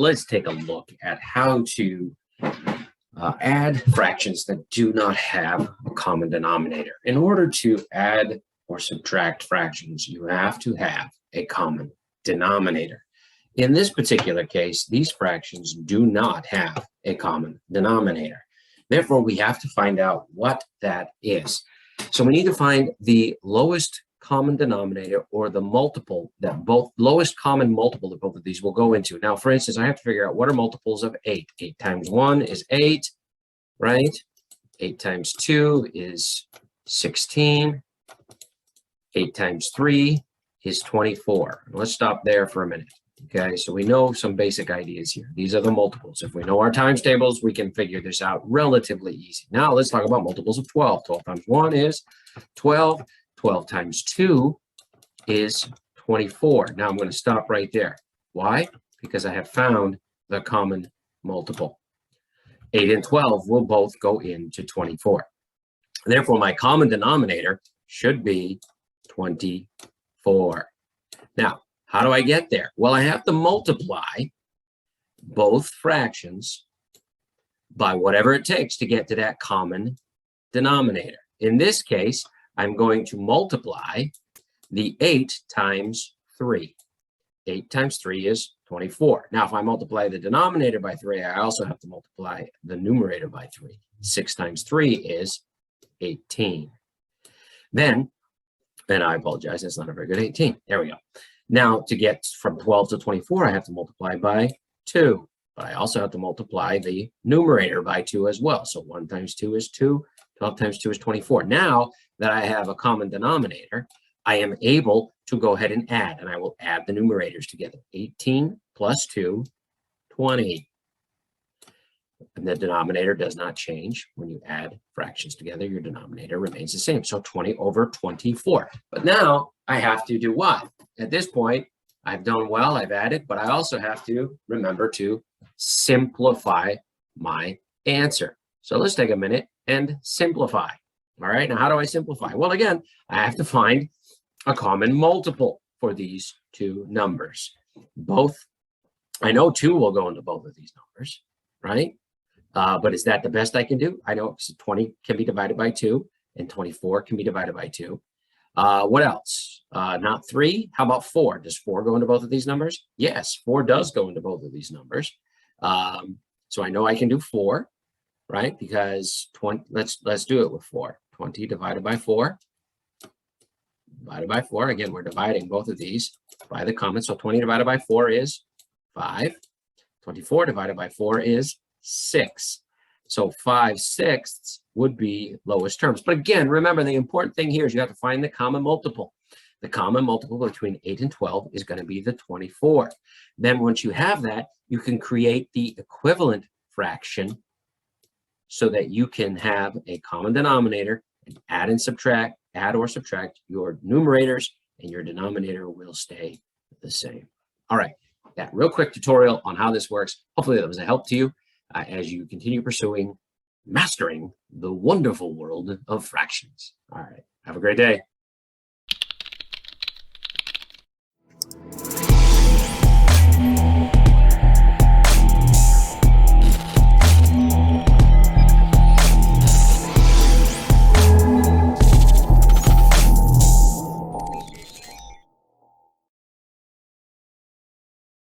let's take a look at how to add fractions that do not have a common denominator. In order to add or subtract fractions, you have to have a common denominator. In this particular case, these fractions do not have a common denominator. Therefore, we have to find out what that is. So we need to find the lowest common denominator, or the multiple that both lowest common multiple that both of these will go into. Now, for instance, I have to figure out what are multiples of 8. 8 times 1 is 8, right? 8 times 2 is 16. 8 times 3 is 24. Let's stop there for a minute. Okay, so we know some basic ideas here. These are the multiples. If we know our times tables, we can figure this out relatively easy. Now let's talk about multiples of 12. 12 times 1 is 12. 12 times 2 is 24. Now I'm going to stop right there. Why? Because I have found the common multiple. 8 and 12 will both go into 24. Therefore, my common denominator should be 24. Now, how do I get there? Well, I have to multiply both fractions by whatever it takes to get to that common denominator. In this case, I'm going to multiply the 8 times 3. 8 times 3 is 24. Now, if I multiply the denominator by 3, I also have to multiply the numerator by 3. 6 times 3 is 18. Then, and I apologize, that's not a very good 18. There we go. Now, to get from 12 to 24, I have to multiply by 2. But I also have to multiply the numerator by 2 as well. So 1 times 2 is 2. 12 times 2 is 24. Now that I have a common denominator, I am able to go ahead and add, and I will add the numerators together. 18 plus 2, 20. And the denominator does not change. When you add fractions together, your denominator remains the same. So 20 over 24. But now I have to do what? At this point, I've done well, I've added, but I also have to remember to simplify my answer. So let's take a minute and simplify. All right, now how do I simplify? Well, again, I have to find a common multiple for these two numbers. Both, I know 2 will go into both of these numbers, right? But is that the best I can do? I know 20 can be divided by 2 and 24 can be divided by 2. What else? Not 3. How about 4? Does 4 go into both of these numbers? Yes, 4 does go into both of these numbers. So I know I can do 4, right? Because 20, let's do it with 4. 20 divided by 4. Divided by 4. Again, we're dividing both of these by the common. So 20 divided by 4 is 5. 24 divided by 4 is 6. So 5/6 would be lowest terms. But again, remember, the important thing here is you have to find the common multiple. The common multiple between 8 and 12 is going to be the 24. Then once you have that, you can create the equivalent fraction so that you can have a common denominator and add or subtract your numerators, and your denominator will stay the same. All right, that real quick tutorial on how this works. Hopefully that was a help to you as you continue mastering the wonderful world of fractions. All right, have a great day.